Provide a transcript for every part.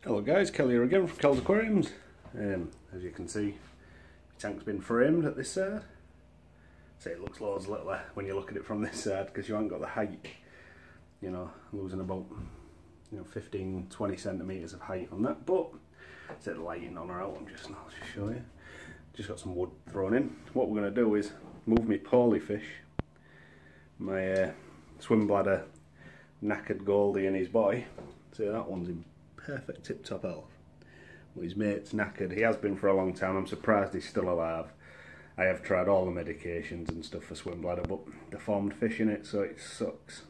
Hello guys, Kelly here again from Kel's Aquariums. As you can see, the tank's been framed at this side. So it looks loads littler when you look at it from this side because you haven't got the height. You know, losing about 15-20 centimetres of height on that. But instead of lighting on or out, I'll just show you. Just got some wood thrown in. What we're going to do is move my polyfish, my swim bladder, knackered Goldie and his boy. So that one's in perfect tip-top health. Well, his mate's knackered. He has been for a long time. I'm surprised he's still alive. I have tried all the medications and stuff for swim bladder, but they formed fish in it, so it sucks.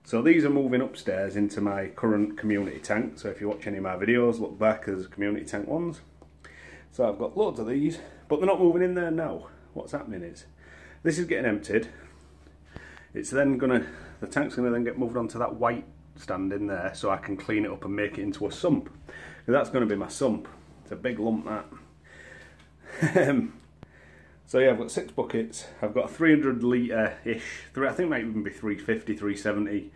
So these are moving upstairs into my current community tank. So if you watch any of my videos, look back as community tank ones. So I've got loads of these, but they're not moving in there now. What's happening is, this is getting emptied. It's then the tank's gonna then get moved onto that white stand in there, so I can clean it up and make it into a sump. That's going to be my sump. It's a big lump, that. So yeah, I've got 6 buckets. I've got a 300 litre ish, I think it might even be 350, 370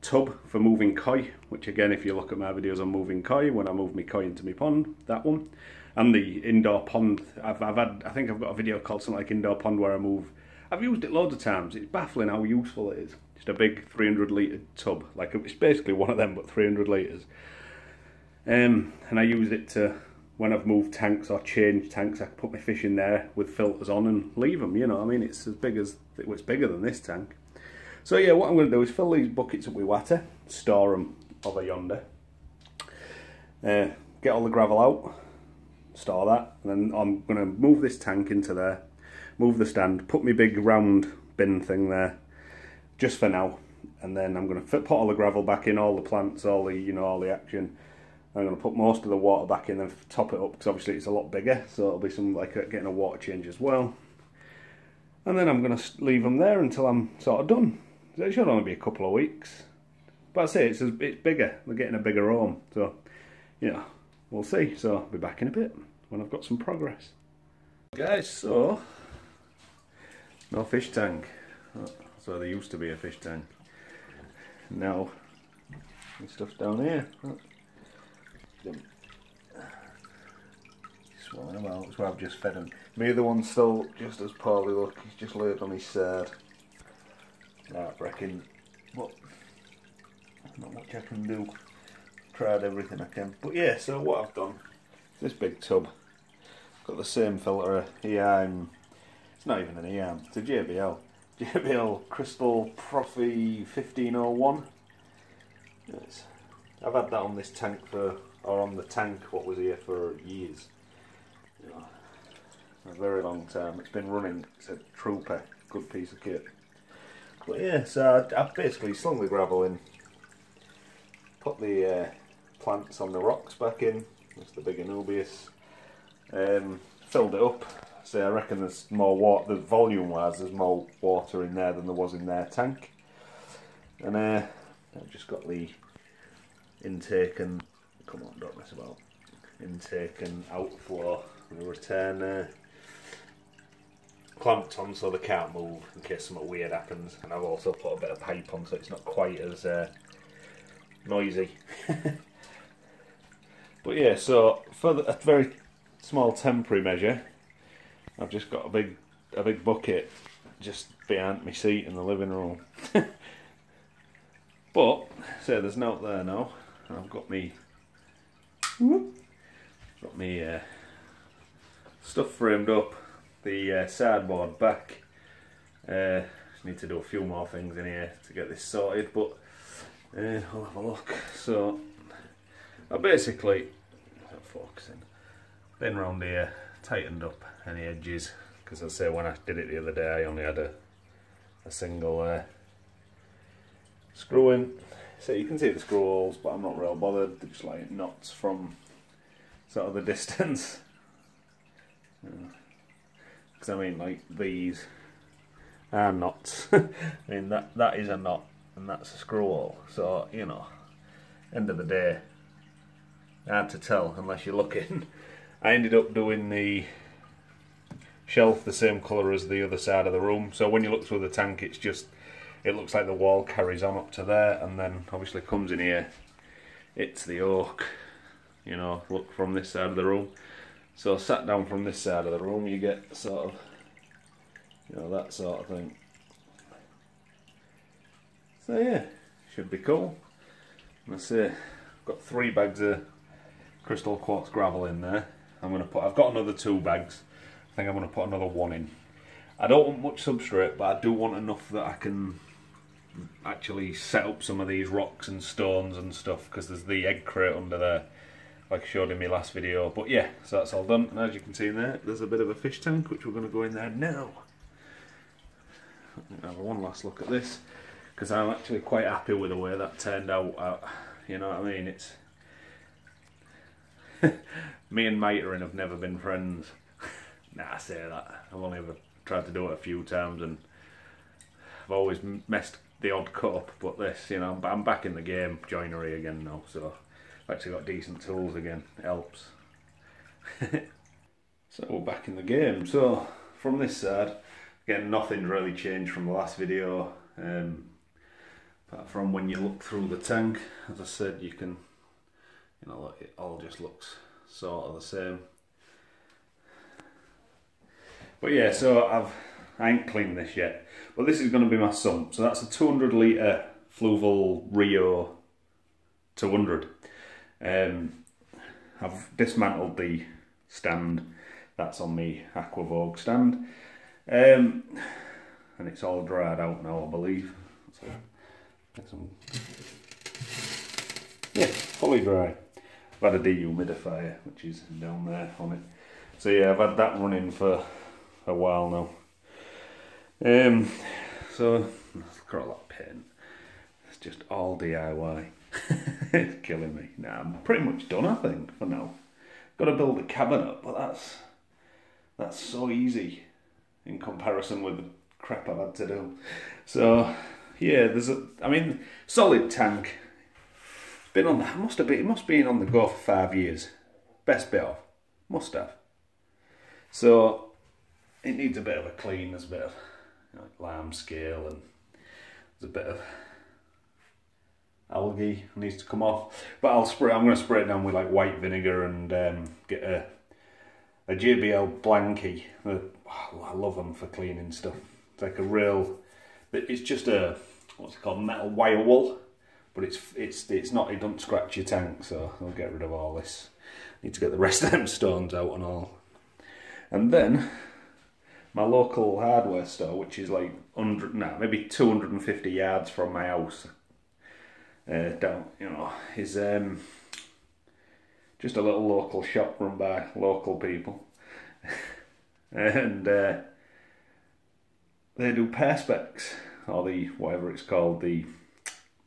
tub for moving koi, which again, if you look at my videos on moving koi, when I move my koi into my pond, that one, and the indoor pond. I think I've got a video called something like indoor pond where I move. I've used it loads of times. It's baffling how useful it is. Just a big 300 litre tub, like it's basically one of them but 300 litres. And I use it to, when I've moved tanks or changed tanks, I can put my fish in there with filters on and leave them, you know. I mean, it's as big as, it's bigger than this tank. So yeah, what I'm going to do is fill these buckets up with water, store them over yonder, get all the gravel out, store that, and then I'm going to move this tank into there, move the stand, put my big round bin thing there, just for now, and then I'm going to put all the gravel back in, all the plants, all the all the action. I'm going to put most of the water back in and top it up because obviously it's a lot bigger, so it'll be some like getting a water change as well. And then I'm going to leave them there until I'm sort of done. So it should only be a couple of weeks, but I say it's bigger. They're getting a bigger home, so we'll see. So I'll be back in a bit when I've got some progress. Guys, so no fish tank. So there used to be a fish tank. Now, stuff's down here. Swelling them out. That's why I've just fed him. My other one's still just as poorly. Look, he's just laid on his side. Heartbreaking, but not much I can do. Tried everything I can. But yeah, so what I've done, this big tub, got the same filter, EIM. It's not even an EIM, it's a JBL Crystal Profi 1501. Yes. I've had that on this tank on the tank what was here for years. A very long time. It's been running. It's a trooper, good piece of kit. But yeah, so I've basically slung the gravel in, put the plants on the rocks back in. That's the big Anubias. Filled it up. So I reckon there's more water, volume-wise, there's more water in there than there was in their tank. And I've just got the intake and, come on, don't mess about, intake and outflow, the return clamped on so they can't move in case something weird happens. And I've also put a bit of pipe on so it's not quite as noisy. But yeah, so for a very small temporary measure, I've just got a big bucket just behind my seat in the living room. But so there's no there now. I've got me stuff framed up, the sideboard back. Just need to do a few more things in here to get this sorted, but I'll have a look. So I basically, focusing, been round here, tightened up any edges, because as I say, when I did it the other day I only had a single screw in. So you can see the screw holes, but I'm not real bothered. They're just like knots from sort of the distance. Because I mean, like, these are knots. I mean, that is a knot and that's a screw hole. So, end of the day, hard to tell unless you're looking. I ended up doing the shelf the same colour as the other side of the room, so when you look through the tank it looks like the wall carries on up to there and then obviously comes in here it's the oak, you know, look from this side of the room. So sat down from this side of the room, you get sort of, you know, that sort of thing. So yeah, should be cool. Let's see, I've got 3 bags of crystal quartz gravel in there. I've got another 2 bags. I think I'm going to put another 1 in. I don't want much substrate, but I do want enough that I can actually set up some of these rocks and stones and stuff, because there's the egg crate under there, like I showed in my last video. But yeah, so that's all done. And as you can see in there, there's a bit of a fish tank, which we're going to go in there now. Have one last look at this, because I'm actually quite happy with the way that turned out. You know what I mean? It's me and Mitering have never been friends. Nah, I say that. I've only ever tried to do it a few times, and I've always messed the odd cut up. But this, you know, I'm back in the game, joinery again now, so I've actually got decent tools again. It helps. So we're back in the game. So from this side, again, nothing's really changed from the last video. Apart from when you look through the tank, as I said, you can, you know, look, it all just looks sort of the same. But yeah, so I ain't cleaned this yet, but this is going to be my sump. So that's a 200 litre Fluval Rio 200. I've dismantled the stand that's on the Aquavogue stand, and it's all dried out now, I believe. So, yeah, fully dry. I've had a dehumidifier, which is down there on it. So yeah, I've had that running for a while now. So I've got a lot of paint. It's just all DIY. It's killing me. Nah, I'm pretty much done, I think, for now. Got to build a cabinet, but that's so easy in comparison with the crap I've had to do. So yeah, I mean, solid tank. It's been on the, it must have been on the go for 5 years. Best bit of, must have. So it needs a bit of a clean. There's a bit of, you know, lime scale, and there's a bit of algae needs to come off. But I'm going to spray it down with like white vinegar and get a JBL blankie. I love them for cleaning stuff. It's like a real, it's just a, what's it called, metal wire wool, but it's not, it doesn't scratch your tank, so I'll get rid of all this. Need to get the rest of them stones out and all. And then my local hardware store, which is like maybe 250 yards from my house, down, you know, is just a little local shop run by local people. And they do perspex, or the whatever it's called, the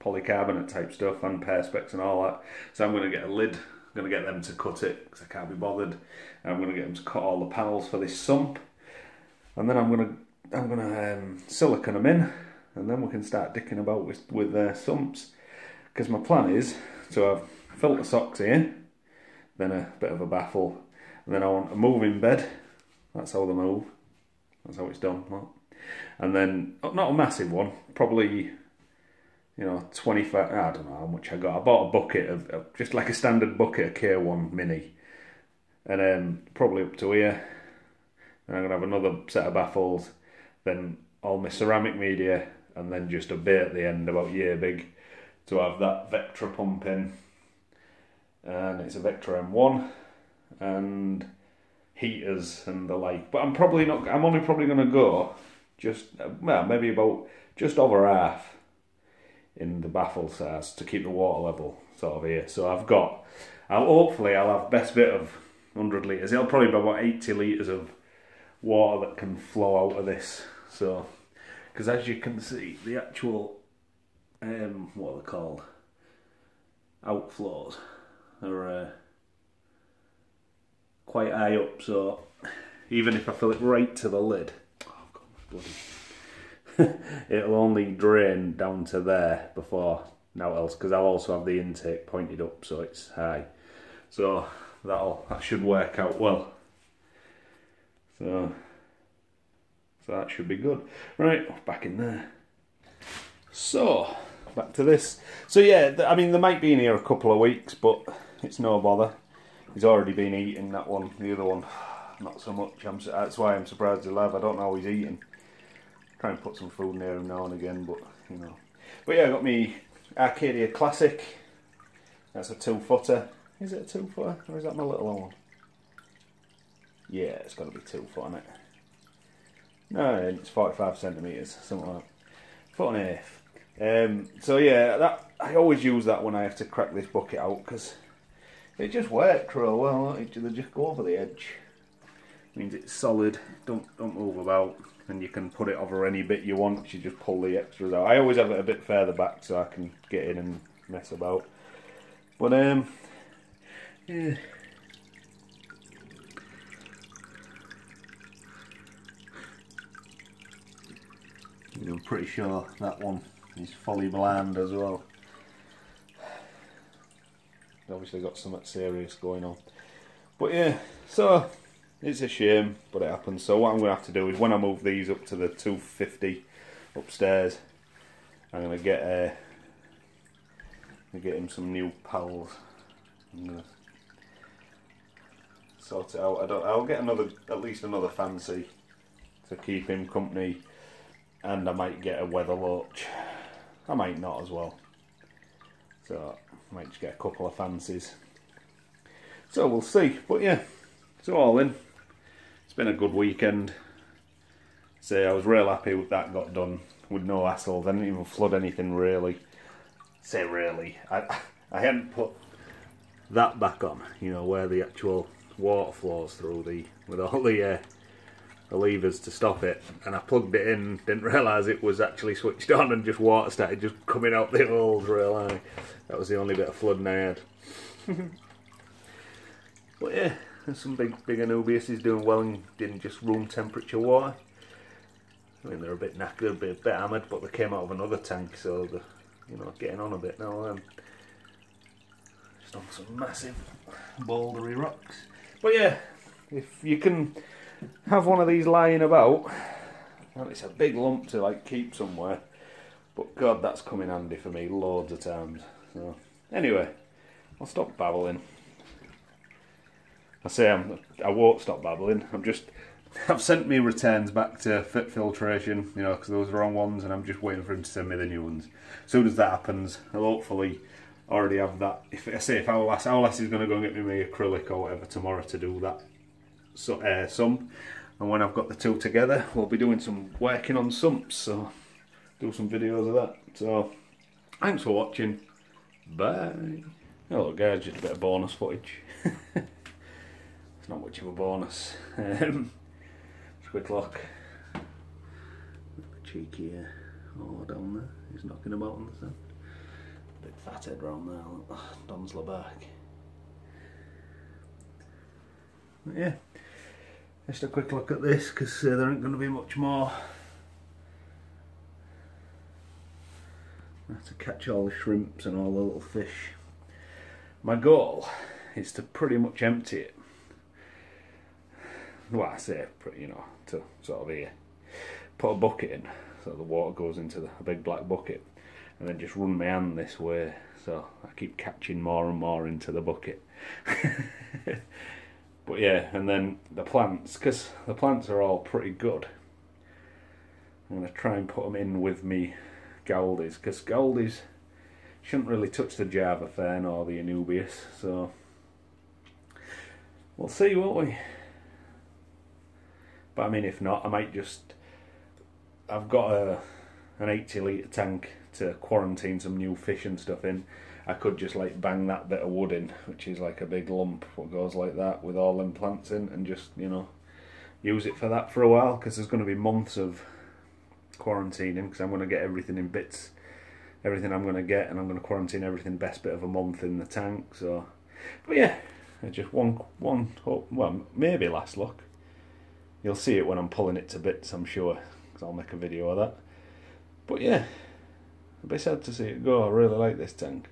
polycarbonate type stuff, and perspex and all that. So I'm going to get a lid. I'm going to get them to cut it because I can't be bothered. And I'm going to get them to cut all the panels for this sump, and then I'm going to silicone them in, and then we can start dicking about with sumps. Because my plan is to have filter socks here, then a bit of a baffle, and then I want a moving bed. That's how they move. That's how it's done. And then, not a massive one, probably, you know, 25, I don't know how much I got. I bought a bucket of just like a standard bucket of K1 Mini. And then probably up to here. And I'm going to have another set of baffles, then all my ceramic media, and then just a bit at the end, about year big, to have that Vectra pump in. And it's a Vectra M1, and heaters and the like. But I'm only probably going to go just, well, maybe about just over half in the baffle size to keep the water level sort of here. So hopefully I'll have best bit of 100 litres. It'll probably be about 80 litres of water that can flow out of this. So, because as you can see, the actual, what are they called? Outflows are quite high up, so even if I fill it right to the lid, oh God, bloody, it'll only drain down to there before now else, because I'll also have the intake pointed up so it's high. So that should work out well. So that should be good. Right, back in there. So back to this. So yeah, I mean, they might be in here a couple of weeks, but it's no bother. He's already been eating that one. The other one, not so much. That's why I'm surprised he'll have. I don't know how he's eating. Try and put some food near him now and again, but you know. But yeah, I got me Arcadia Classic. That's a 2-footer. Is it a 2-footer, or is that my little one? Yeah, it's got to be 2 foot on it. No, it's 45 centimetres, something like that. 1.5 foot. So yeah, that I always use that when I have to crack this bucket out, because it just works real well. They just go over the edge. Means it's solid. Don't move about, and you can put it over any bit you want. You just pull the extras out. I always have it a bit further back so I can get in and mess about. But yeah. I'm pretty sure that one is fully bland as well. Obviously got something serious going on. But yeah, so it's a shame, but it happens. So what I'm going to have to do is when I move these up to the 250 upstairs, I'm going to get him some new pals. I'm going to sort it out. I'll get at least another fancy to keep him company. And I might get a weather loach. I might not as well. So I might just get a couple of fancies. So we'll see. But yeah, it's all in. It's been a good weekend. So I was real happy with that got done with no hassles. I didn't even flood anything really. Say really. I hadn't put that back on, you know, where the actual water flows through with all the levers to stop it, and I plugged it in, didn't realise it was actually switched on, and just water started just coming out the holes real high. That was the only bit of flooding I had. But yeah, there's some big Anubias doing well and didn't just room temperature water. I mean, they're a bit knackered, a bit hammered, but they came out of another tank, so they're, you know, getting on a bit now. Just on some massive bouldery rocks. But yeah, if you can have one of these lying about, well, it's a big lump to like keep somewhere, but God, that's come in handy for me loads of times. So anyway, I'll stop babbling. I won't stop babbling. I've sent me returns back to Fit Filtration, you know, because those are the wrong ones, and I'm just waiting for him to send me the new ones. As soon as that happens, I'll hopefully already have that. If Owlass is going to go and get me my acrylic or whatever tomorrow to do that. So, and when I've got the two together, we'll be doing some working on sumps, so do some videos of that. So thanks for watching. Bye. Hello guys, just a bit of bonus footage. It's not much of a bonus. Just a quick look. Cheeky down there. He's knocking about on the sand. Big fat head round there. Look. Don's back. Yeah. Just a quick look at this, because there ain't going to be much more. I have to catch all the shrimps and all the little fish. My goal is to pretty much empty it. Well, I say, you know, to sort of here. Put a bucket in, so the water goes into a big black bucket, and then just run my hand this way, so I keep catching more and more into the bucket. But yeah, and then the plants, because the plants are all pretty good. I'm going to try and put them in with me Gouldies, because Gouldies shouldn't really touch the Java Fern or the Anubias, so we'll see, won't we? But I mean, if not, I might just... I've got an 80 litre tank to quarantine some new fish and stuff in. I could just like bang that bit of wood in, which is like a big lump what goes like that with all them plants in, and just, you know, use it for that for a while, because there's going to be months of quarantining, because I'm going to get everything in bits, everything I'm going to get, and I'm going to quarantine everything best bit of a month in the tank. So, but yeah, just one hope, well, maybe last look. You'll see it when I'm pulling it to bits, I'm sure, because I'll make a video of that. But yeah, I'd be sad to see it go. I really like this tank.